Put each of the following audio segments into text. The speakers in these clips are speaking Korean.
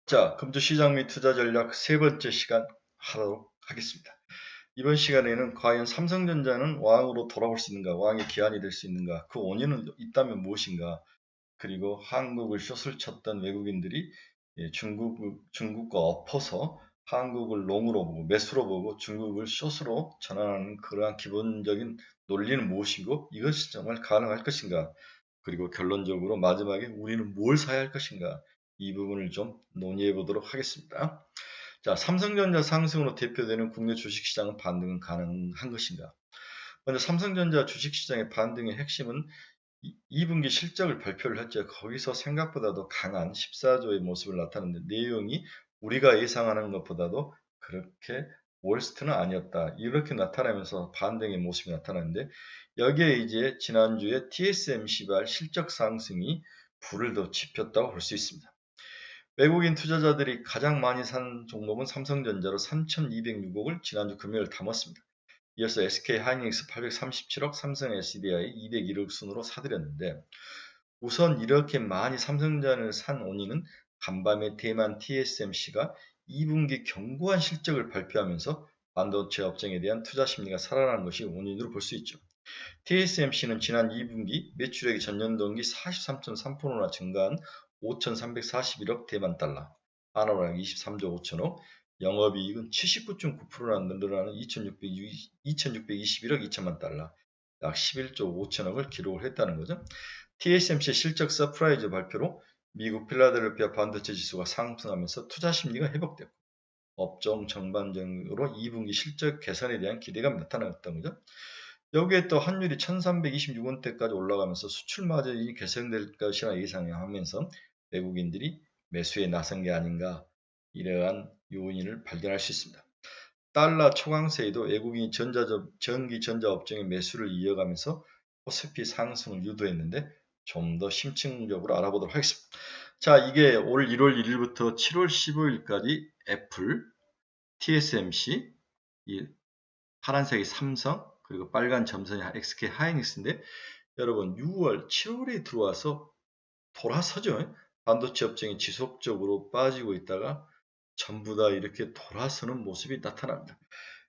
자, 금주 시장 및 투자 전략 세 번째 시간 하도록 하겠습니다. 이번 시간에는 과연 삼성전자는 왕으로 돌아올 수 있는가, 왕의 기한이 될 수 있는가, 그 원인은 있다면 무엇인가, 그리고 한국을 숏을 쳤던 외국인들이 중국과 엎어서 한국을 롱으로 보고 매수로 보고 중국을 숏으로 전환하는 그러한 기본적인 논리는 무엇이고 이것이 정말 가능할 것인가, 그리고 결론적으로 마지막에 우리는 뭘 사야 할 것인가, 이 부분을 좀 논의해 보도록 하겠습니다. 자, 삼성전자 상승으로 대표되는 국내 주식시장은 반등은 가능한 것인가? 먼저 삼성전자 주식시장의 반등의 핵심은 2분기 실적을 발표를 했죠. 거기서 생각보다도 강한 14조의 모습을 나타내는데 내용이 우리가 예상하는 것보다도 그렇게 월스트는 아니었다. 이렇게 나타나면서 반등의 모습이 나타나는데 여기에 이제 지난주에 TSMC발 실적 상승이 불을 더 지폈다고 볼 수 있습니다. 외국인 투자자들이 가장 많이 산 종목은 삼성전자로 3,206억을 지난주 금요일 담았습니다. 이어서 SK하이닉스 837억, 삼성 SDI 201억 순으로 사들였는데 우선 이렇게 많이 삼성전자를 산 원인은 간밤에 대만 TSMC가 2분기 견고한 실적을 발표하면서 반도체 업종에 대한 투자 심리가 살아난 것이 원인으로 볼 수 있죠. TSMC는 지난 2분기 매출액이 전년 동기 43.3%나 증가한 5,341억 대만 달러, 한화로 23조 5천억, 영업이익은 79.9%나 늘어나는 2,621억 2천만 달러, 약 11조 5천억을 기록을 했다는 거죠. TSMC 실적 서프라이즈 발표로 미국 필라델피아 반도체 지수가 상승하면서 투자 심리가 회복됐고 업종 전반적으로 2분기 실적 개선에 대한 기대감이 나타났던 거죠. 여기에 또 환율이 1326원대까지 올라가면서 수출 마진이 개선될 것이라 예상하면서 외국인들이 매수에 나선 게 아닌가, 이러한 요인을 발견할 수 있습니다. 달러 초강세에도 외국인이 전기 전자 업종의 매수를 이어가면서 코스피 상승을 유도했는데 좀 더 심층적으로 알아보도록 하겠습니다. 자, 이게 올 1월 1일부터 7월 15일까지 애플, TSMC, 이 파란색이 삼성, 그리고 빨간 점선이 SK 하이닉스인데 여러분 6월, 7월에 들어와서 돌아서죠. 반도체 업종이 지속적으로 빠지고 있다가 전부 다 이렇게 돌아서는 모습이 나타납니다.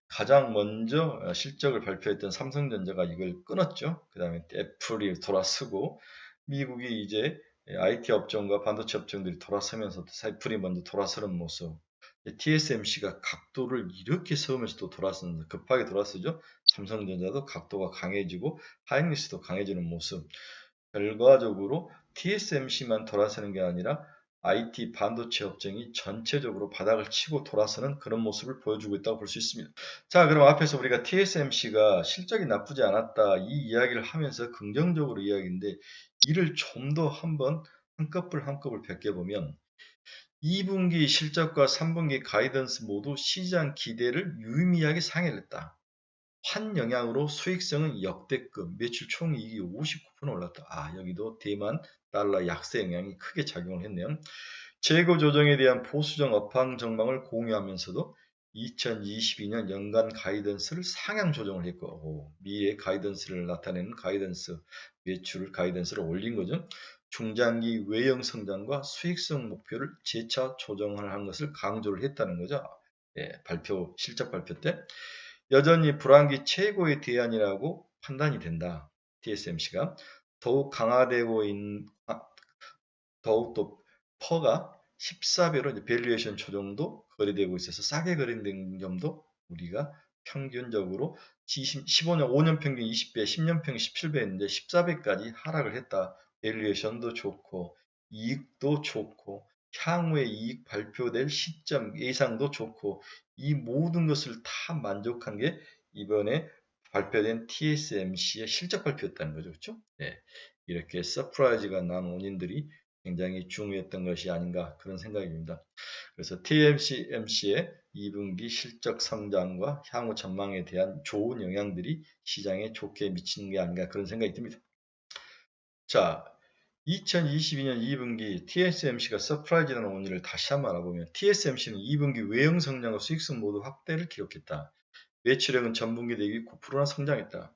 가장 먼저 실적을 발표했던 삼성전자가 이걸 끊었죠. 그 다음에 애플이 돌아서고 미국이 이제 IT 업종과 반도체 업종들이 돌아서면서 애플이 먼저 돌아서는 모습. TSMC가 각도를 이렇게 세우면서 또 돌아서는, 급하게 돌아서죠. 삼성전자도 각도가 강해지고 하이닉스도 강해지는 모습. 결과적으로 TSMC만 돌아서는 게 아니라 IT 반도체 업종이 전체적으로 바닥을 치고 돌아서는 그런 모습을 보여주고 있다고 볼 수 있습니다. 자, 그럼 앞에서 우리가 TSMC가 실적이 나쁘지 않았다 이 이야기를 하면서 긍정적으로 이야기인데 이를 좀 더 한번 한꺼풀 벗겨보면 2분기 실적과 3분기 가이던스 모두 시장 기대를 유의미하게 상회를 했다. 한 영향으로 수익성은 역대급, 매출 총이익이 59% 올랐다. 여기도 대만 달러 약세 영향이 크게 작용을 했네요. 재고 조정에 대한 보수적 업황 전망을 공유하면서도 2022년 연간 가이던스를 상향 조정을 했고, 미래 가이던스를 나타내는 가이던스, 매출 가이던스를 올린 거죠. 중장기 외형 성장과 수익성 목표를 재차 조정을 한 것을 강조를 했다는 거죠. 실적 발표 때. 여전히 불황기 최고의 대안이라고 판단이 된다. TSMC가 더욱 강화되고 있는, 더욱더 퍼가 14배로 밸류에이션 조정도 거래되고 있어서 싸게 거래된 점도 우리가 평균적으로 15년, 5년 평균 20배, 10년 평균 17배인데 14배까지 하락을 했다. 밸류에이션도 좋고 이익도 좋고 향후에 이익 발표될 시점 예상도 좋고 이 모든 것을 다 만족한 게 이번에 발표된 TSMC의 실적 발표였다는 거죠. 그렇죠? 네. 이렇게 서프라이즈가 난 원인들이 굉장히 중요했던 것이 아닌가 그런 생각이 듭니다. 그래서 TSMC의 2분기 실적 성장과 향후 전망에 대한 좋은 영향들이 시장에 좋게 미치는 게 아닌가 그런 생각이 듭니다. 자, 2022년 2분기 TSMC가 서프라이즈라는 원인을 다시 한번 알아보면 TSMC는 2분기 외형 성장과 수익성 모두 확대를 기록했다. 매출액은 전분기 대비 9%나 성장했다.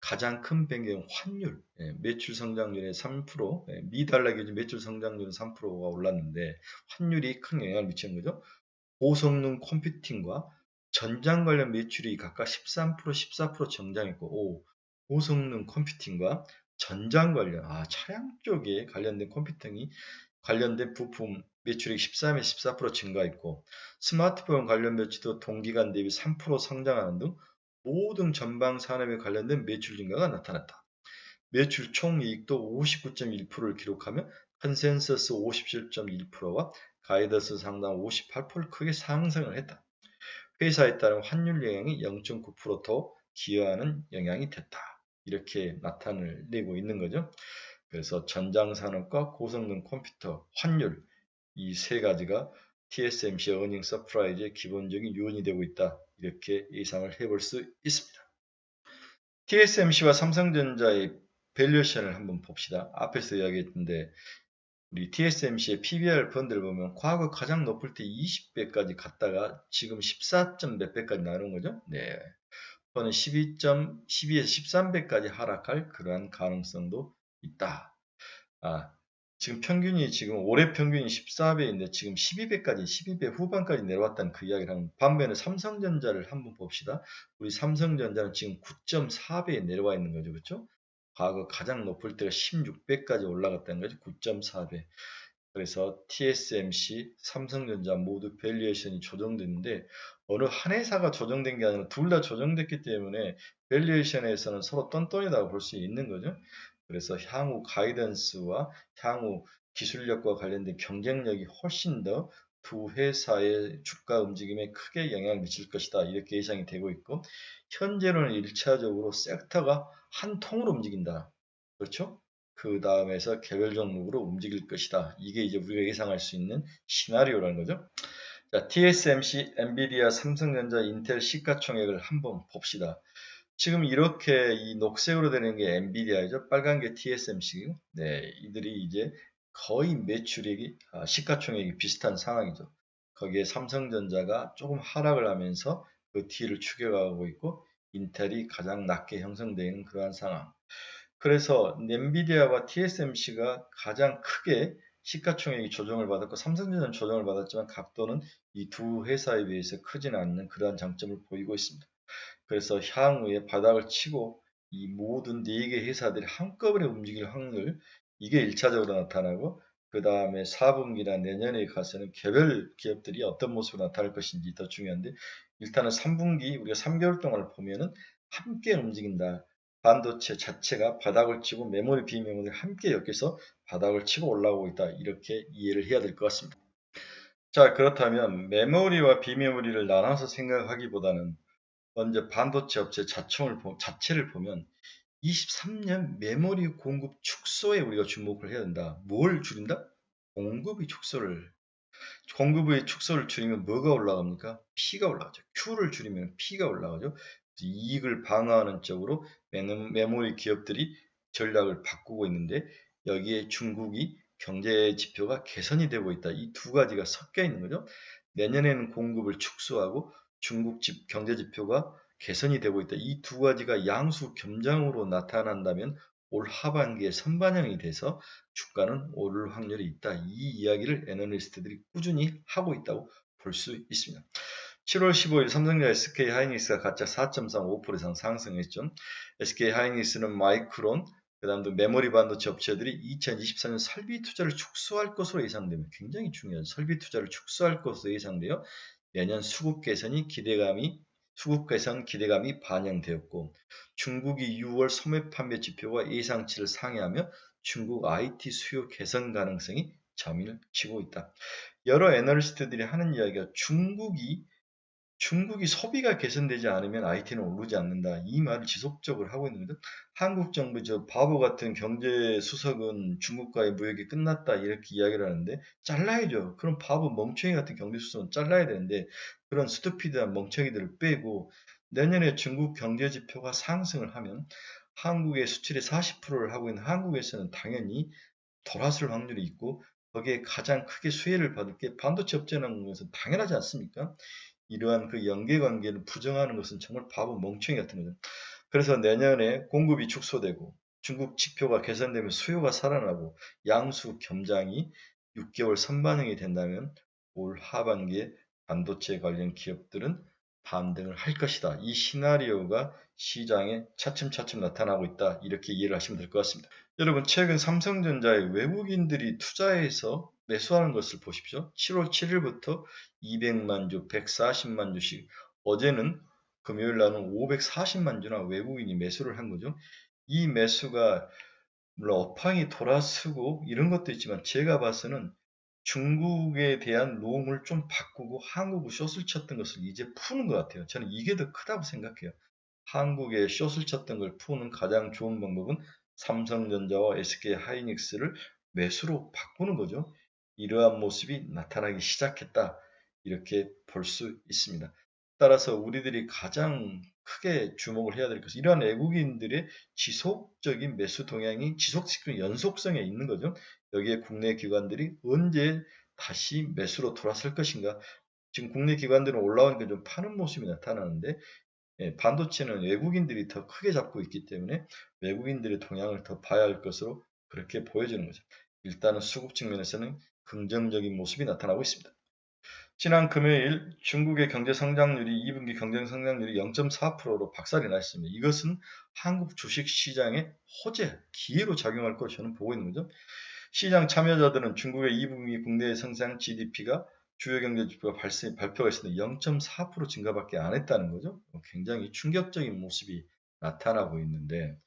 가장 큰 변경은 환율, 매출 성장률의 3%, 미달러 기준 매출 성장률은 3%가 올랐는데 환율이 큰 영향을 미치는 거죠. 고성능 컴퓨팅과 전장 관련 매출이 각각 13%, 14% 성장했고, 고성능 컴퓨팅과 전장 관련, 차량 쪽에 관련된 컴퓨팅이 관련된 부품 매출이 13에서 14% 증가했고, 스마트폰 관련 매출도 동기간 대비 3% 성장하는 등 모든 전방 산업에 관련된 매출 증가가 나타났다. 매출 총이익도 59.1%를 기록하며 컨센서스 57.1%와 가이던스 상당 58%를 크게 상승을 했다. 회사에 따른 환율 영향이 0.9%더 기여하는 영향이 됐다. 이렇게 나타를 내고 있는 거죠. 그래서 전장산업과 고성능 컴퓨터, 환율 이 세 가지가 TSMC 어닝 서프라이즈의 기본적인 요인이 되고 있다. 이렇게 예상을 해볼 수 있습니다. TSMC와 삼성전자의 밸류에이션을 한번 봅시다. 앞에서 이야기했는데 우리 TSMC의 PBR 펀드를 보면 과거 가장 높을 때 20배까지 갔다가 지금 14점 몇 배까지 나오는 거죠. 네. 또는 12에서 13배까지 하락할 그러한 가능성도 있다. 지금 평균이 올해 평균이 14배인데 지금 12배 후반까지 내려왔다는 그 이야기를 하는 반면에 삼성전자를 한번 봅시다. 우리 삼성전자는 지금 9.4배에 내려와 있는 거죠. 그렇죠? 과거 가장 높을 때가 16배까지 올라갔다는 거죠. 9.4배. 그래서 TSMC, 삼성전자 모두 밸류에이션이 조정됐는데 어느 한 회사가 조정된 게 아니라 둘 다 조정됐기 때문에 밸류에이션에서는 서로 똔똔이라고 볼 수 있는 거죠. 그래서 향후 가이던스와 향후 기술력과 관련된 경쟁력이 훨씬 더 두 회사의 주가 움직임에 크게 영향을 미칠 것이다. 이렇게 예상이 되고 있고 현재로는 1차적으로 섹터가 한 통으로 움직인다. 그렇죠? 그 다음에서 개별 종목으로 움직일 것이다. 이게 이제 우리가 예상할 수 있는 시나리오라는 거죠. 자, TSMC, 엔비디아, 삼성전자, 인텔 시가총액을 한번 봅시다. 지금 이렇게 이 녹색으로 되는 게 엔비디아이죠. 빨간 게 TSMC고, 네, 이들이 이제 거의 매출액이, 시가총액이 비슷한 상황이죠. 거기에 삼성전자가 조금 하락을 하면서 그 뒤를 추격하고 있고, 인텔이 가장 낮게 형성되는 그러한 상황. 그래서 엔비디아와 TSMC가 가장 크게 시가총액이 조정을 받았고 삼성전자는 조정을 받았지만 각도는 이 두 회사에 비해서 크지는 않는 그러한 장점을 보이고 있습니다. 그래서 향후에 바닥을 치고 이 모든 4개 회사들이 한꺼번에 움직일 확률 이게 1차적으로 나타나고 그 다음에 4분기나 내년에 가서는 개별 기업들이 어떤 모습으로 나타날 것인지 더 중요한데 일단은 3분기 우리가 3개월 동안을 보면은 함께 움직인다. 반도체 자체가 바닥을 치고 메모리 비메모리 함께 엮여서 바닥을 치고 올라오고 있다. 이렇게 이해를 해야 될 것 같습니다. 자, 그렇다면 메모리와 비메모리를 나눠서 생각하기보다는 먼저 반도체 업체 자체를 보면 23년 메모리 공급 축소에 우리가 주목을 해야 된다. 뭘 줄인다? 공급의 축소를 줄이면 뭐가 올라갑니까? P가 올라가죠. Q를 줄이면 P가 올라가죠. 이익을 방어하는 쪽으로 메모리 기업들이 전략을 바꾸고 있는데 여기에 중국이 경제 지표가 개선이 되고 있다. 이 두 가지가 섞여 있는 거죠. 내년에는 공급을 축소하고 중국 경제 지표가 개선이 되고 있다. 이 두 가지가 양수 겸장으로 나타난다면 올 하반기에 선반영이 돼서 주가는 오를 확률이 있다. 이 이야기를 애널리스트들이 꾸준히 하고 있다고 볼 수 있습니다. 7월 15일 삼성전자 SK 하이닉스가 각각 4.35% 이상 상승했죠. SK 하이닉스는 마이크론, 그 다음에 메모리 반도체 업체들이 2024년 설비 투자를 축소할 것으로 예상됩니다. 굉장히 중요한 설비 투자를 축소할 것으로 예상되어 내년 수급 개선 기대감이 반영되었고 중국이 6월 소매 판매 지표가 예상치를 상회하며 중국 IT 수요 개선 가능성이 점을 치고 있다. 여러 애널리스트들이 하는 이야기가 중국이 소비가 개선되지 않으면 IT는 오르지 않는다. 이 말을 지속적으로 하고 있는 거죠. 한국 정부 저 바보 같은 경제 수석은 중국과의 무역이 끝났다 이렇게 이야기를 하는데 잘라야죠. 그럼 바보 멍청이 같은 경제 수석은 잘라야 되는데 그런 스투피드한 멍청이들을 빼고 내년에 중국 경제 지표가 상승을 하면 한국의 수출의 40%를 하고 있는 한국에서는 당연히 돌아설 확률이 있고 거기에 가장 크게 수혜를 받을 게 반도체 업체라는 것은 당연하지 않습니까? 이러한 그 연계관계를 부정하는 것은 정말 바보 멍청이 같은 거죠. 그래서 내년에 공급이 축소되고 중국 지표가 개선되면 수요가 살아나고 양수 겸장이 6개월 선반영이 된다면 올 하반기에 반도체 관련 기업들은 반등을 할 것이다. 이 시나리오가 시장에 차츰차츰 나타나고 있다. 이렇게 이해를 하시면 될 것 같습니다. 여러분, 최근 삼성전자에 외국인들이 투자해서 매수하는 것을 보십시오. 7월 7일부터 200만 주, 140만 주씩, 어제는 금요일 날은 540만 주나 외국인이 매수를 한 거죠. 이 매수가 물론 업황이 돌아서고 이런 것도 있지만 제가 봐서는 중국에 대한 롱을 좀 바꾸고 한국을 숏을 쳤던 것을 이제 푸는 것 같아요. 저는 이게 더 크다고 생각해요. 한국에 숏을 쳤던 걸 푸는 가장 좋은 방법은 삼성전자와 SK하이닉스를 매수로 바꾸는 거죠. 이러한 모습이 나타나기 시작했다. 이렇게 볼 수 있습니다. 따라서 우리들이 가장 크게 주목을 해야 될 것은 이러한 외국인들의 지속적인 매수 동향이 지속적인 연속성에 있는 거죠. 여기에 국내 기관들이 언제 다시 매수로 돌아설 것인가. 지금 국내 기관들은 올라오니까 좀 파는 모습이 나타나는데 반도체는 외국인들이 더 크게 잡고 있기 때문에 외국인들의 동향을 더 봐야 할 것으로 그렇게 보여지는 거죠. 일단은 수급 측면에서는 긍정적인 모습이 나타나고 있습니다. 지난 금요일 중국의 경제 성장률이 2분기 경제 성장률이 0.4%로 박살이 났습니다. 이것은 한국 주식 시장의 호재, 기회로 작용할 것으로 저는 보고 있는 거죠. 시장 참여자들은 중국의 2분기 국내 성장 GDP가 주요 경제 지표가 발표가 있었는데 0.4% 증가밖에 안 했다는 거죠. 굉장히 충격적인 모습이 나타나고 있는데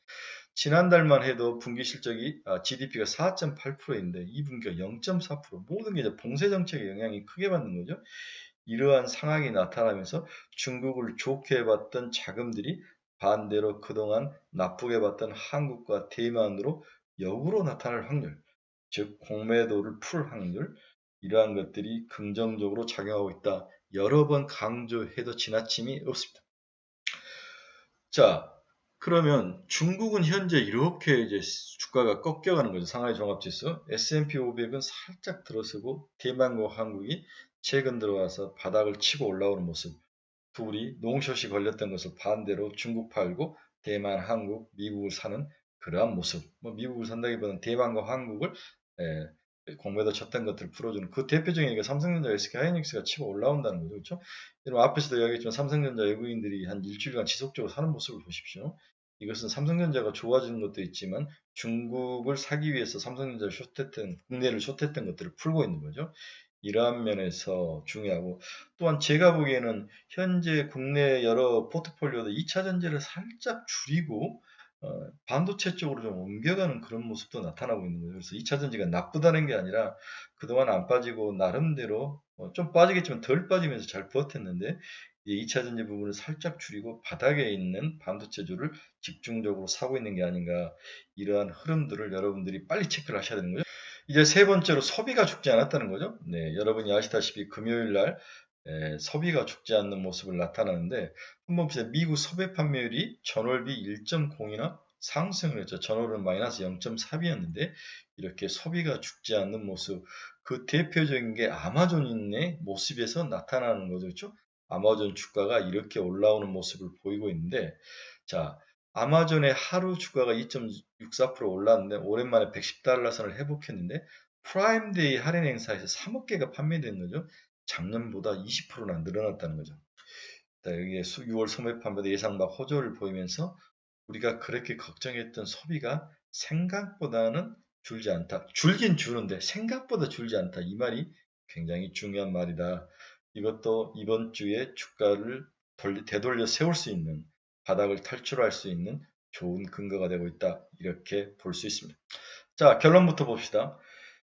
지난달만 해도 분기 실적이 GDP가 4.8%인데 2분기가 0.4% 모든 게 이제 봉쇄 정책의 영향이 크게 받는 거죠. 이러한 상황이 나타나면서 중국을 좋게 봤던 자금들이 반대로 그동안 나쁘게 봤던 한국과 대만으로 역으로 나타날 확률, 즉 공매도를 풀 확률, 이러한 것들이 긍정적으로 작용하고 있다. 여러 번 강조해도 지나침이 없습니다. 자, 그러면 중국은 현재 이렇게 이제 주가가 꺾여가는 거죠. 상하이 종합지수. S&P 500은 살짝 들어서고 대만과 한국이 최근 들어와서 바닥을 치고 올라오는 모습. 둘이 롱숏이 걸렸던 것을 반대로 중국 팔고 대만, 한국, 미국을 사는 그러한 모습. 뭐 미국을 산다기보다는 대만과 한국을 공매도 쳤던 것들을 풀어주는 그 대표적인 게 삼성전자, SK하이닉스가 치고 올라온다는 거죠. 그렇죠? 여러분 앞에서도 이야기했지만 삼성전자 외국인들이 한 일주일간 지속적으로 사는 모습을 보십시오. 이것은 삼성전자가 좋아지는 것도 있지만 중국을 사기 위해서 삼성전자를 숏했던, 국내를 숏했던 것들을 풀고 있는 거죠. 이러한 면에서 중요하고 또한 제가 보기에는 현재 국내 여러 포트폴리오도 2차 전지를 살짝 줄이고 반도체 쪽으로 좀 옮겨가는 그런 모습도 나타나고 있는 거예요. 그래서 2차 전지가 나쁘다는 게 아니라 그동안 안 빠지고 나름대로 좀 빠지겠지만 덜 빠지면서 잘 버텼는데 2차 전지 부분을 살짝 줄이고 바닥에 있는 반도체주를 집중적으로 사고 있는 게 아닌가, 이러한 흐름들을 여러분들이 빨리 체크를 하셔야 되는 거죠. 이제 세 번째로 소비가 죽지 않았다는 거죠. 네, 여러분이 아시다시피 금요일 날 소비가 죽지 않는 모습을 나타나는데 한번 보세요. 미국 소비 판매율이 전월비 1.0이나 상승을 했죠. 전월은 마이너스 0.3이었는데 이렇게 소비가 죽지 않는 모습, 그 대표적인 게 아마존의 모습에서 나타나는 거죠. 그렇죠? 아마존 주가가 이렇게 올라오는 모습을 보이고 있는데, 자, 아마존의 하루 주가가 2.64% 올랐는데 오랜만에 110달러 선을 회복했는데 프라임데이 할인 행사에서 3억 개가 판매된 거죠. 작년보다 20%나 늘어났다는 거죠. 여기에 6월 소매 판매도 예상 막 호조를 보이면서 우리가 그렇게 걱정했던 소비가 생각보다는 줄지 않다. 줄긴 주는데 생각보다 줄지 않다. 이 말이 굉장히 중요한 말이다. 이것도 이번 주에 주가를 되돌려 세울 수 있는, 바닥을 탈출할 수 있는 좋은 근거가 되고 있다. 이렇게 볼 수 있습니다. 자, 결론부터 봅시다.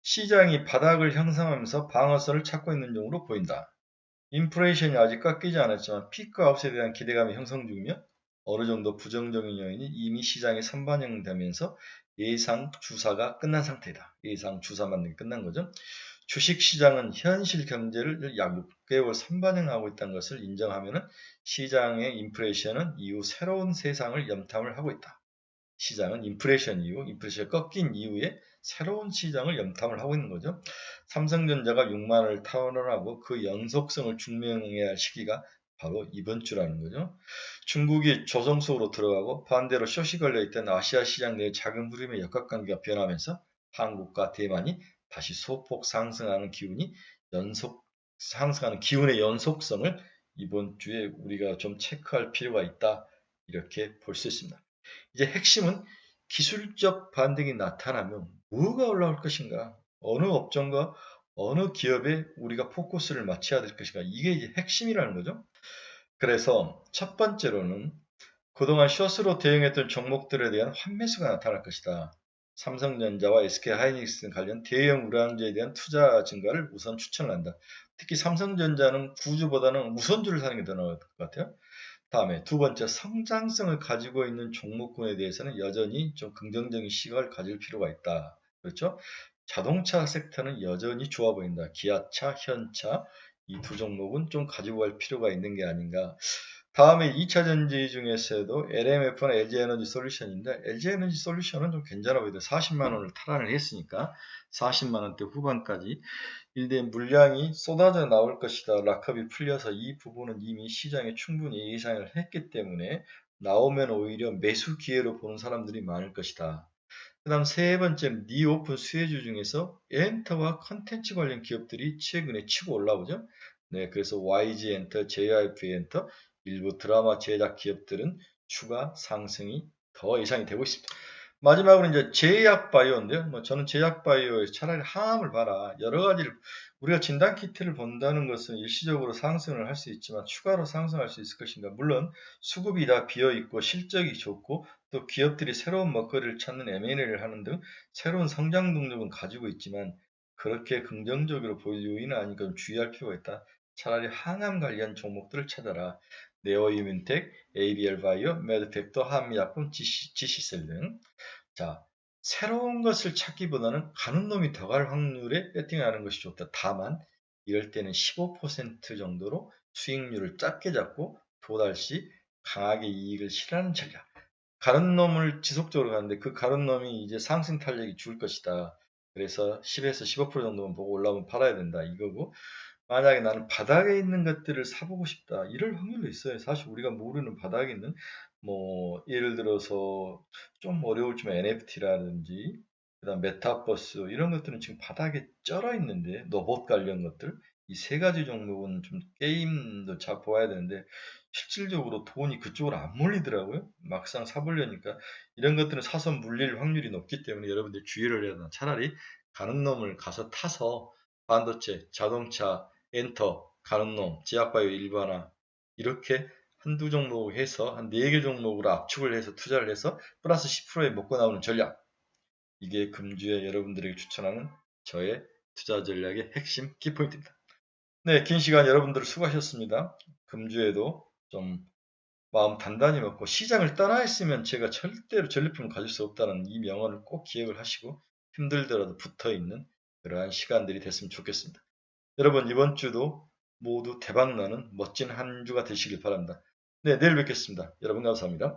시장이 바닥을 형성하면서 방어선을 찾고 있는 중으로 보인다. 인플레이션이 아직 깎이지 않았지만 피크 아웃에 대한 기대감이 형성 중이며 어느 정도 부정적인 요인이 이미 시장에 선반영되면서 예상 주사가 끝난 상태이다. 예상 주사 맞는 게 끝난 거죠. 주식시장은 현실 경제를 약 6개월 선반영하고 있다는 것을 인정하면 시장의 인플레이션은 이후 새로운 세상을 염탐을 하고 있다. 시장은 인플레이션 이후, 인플레이션 꺾인 이후에 새로운 시장을 염탐을 하고 있는 거죠. 삼성전자가 6만 원을 타원을 하고 그 연속성을 증명해야 할 시기가 바로 이번 주라는 거죠. 중국이 조정석으로 들어가고 반대로 숏이 걸려있던 아시아 시장 내 작은 흐름의 역학관계가 변하면서 한국과 대만이 다시 소폭 상승하는 기운의 연속성을 이번 주에 우리가 좀 체크할 필요가 있다. 이렇게 볼 수 있습니다. 이제 핵심은 기술적 반등이 나타나면 뭐가 올라올 것인가? 어느 업종과 어느 기업에 우리가 포커스를 맞춰야 될 것인가? 이게 이제 핵심이라는 거죠. 그래서 첫 번째로는 그동안 숏으로 대응했던 종목들에 대한 환매수가 나타날 것이다. 삼성전자와 SK하이닉스 관련 대형 우량주에 대한 투자 증가를 우선 추천을 한다. 특히 삼성전자는 구주보다는 우선주를 사는 게 더 나을 것 같아요. 다음에 두 번째, 성장성을 가지고 있는 종목군에 대해서는 여전히 좀 긍정적인 시각을 가질 필요가 있다. 그렇죠? 자동차 섹터는 여전히 좋아 보인다. 기아차, 현차 이 두 종목은 좀 가지고 갈 필요가 있는 게 아닌가. 다음에 2차 전지 중에서도 LMF나 LG에너지 솔루션인데 LG에너지 솔루션은 좀 괜찮아 보이다. 40만 원을 탈환을 했으니까 40만 원대 후반까지 일대의 물량이 쏟아져 나올 것이다. 락업이 풀려서 이 부분은 이미 시장에 충분히 예상을 했기 때문에 나오면 오히려 매수 기회로 보는 사람들이 많을 것이다. 그 다음 세 번째는 니오픈 수혜주 중에서 엔터와 컨텐츠 관련 기업들이 최근에 치고 올라오죠. 네, 그래서 YG 엔터, JYP 엔터, 일부 드라마 제작 기업들은 추가 상승이 더 예상이 되고 있습니다. 마지막으로 이제 제약바이오인데요. 뭐 저는 제약바이오에서 차라리 항암을 봐라. 여러 가지를 우리가 진단키트를 본다는 것은 일시적으로 상승을 할 수 있지만 추가로 상승할 수 있을 것인가. 물론 수급이 다 비어있고 실적이 좋고 또 기업들이 새로운 먹거리를 찾는 M&A를 하는 등 새로운 성장 동력은 가지고 있지만 그렇게 긍정적으로 보일 요인은 아니니까 주의할 필요가 있다. 차라리 항암 관련 종목들을 찾아라. 네오이민텍, ABL바이오, 매드팩터, 한미약품, GC셀 등. 자, 새로운 것을 찾기보다는 가는 놈이 더 갈 확률에 배팅하는 것이 좋다. 다만 이럴 때는 15% 정도로 수익률을 작게 잡고 도달시 강하게 이익을 실하는 전략. 가는 놈을 지속적으로 가는데 그 가는 놈이 이제 상승 탄력이 줄 것이다. 그래서 10에서 15% 정도만 보고 올라오면 팔아야 된다. 이거고 만약에 나는 바닥에 있는 것들을 사보고 싶다. 이럴 확률도 있어요. 사실 우리가 모르는 바닥에 있는 뭐 예를 들어서 좀 어려울지만 NFT라든지 그다음 메타버스 이런 것들은 지금 바닥에 쩔어 있는데 로봇 관련 것들 이 세 가지 종목은 좀 게임도 잘 보아야 되는데 실질적으로 돈이 그쪽으로 안 몰리더라고요. 막상 사보려니까 이런 것들은 사서 물릴 확률이 높기 때문에 여러분들 주의를 해야 된다. 차라리 가는 놈을 가서 타서 반도체, 자동차, 엔터, 가는 놈, 제약바이오 일반화 이렇게 한두 종목 해서 한 4개 종목으로 압축을 해서 투자를 해서 플러스 10%에 먹고 나오는 전략. 이게 금주에 여러분들에게 추천하는 저의 투자 전략의 핵심 키포인트입니다. 네, 긴 시간 여러분들 수고하셨습니다. 금주에도 좀 마음 단단히 먹고 시장을 떠나 있으면 제가 절대로 전리품을 가질 수 없다는 이 명언을 꼭 기억을 하시고 힘들더라도 붙어 있는 그러한 시간들이 됐으면 좋겠습니다. 여러분 이번 주도 모두 대박나는 멋진 한 주가 되시길 바랍니다. 네, 내일 뵙겠습니다. 여러분 감사합니다.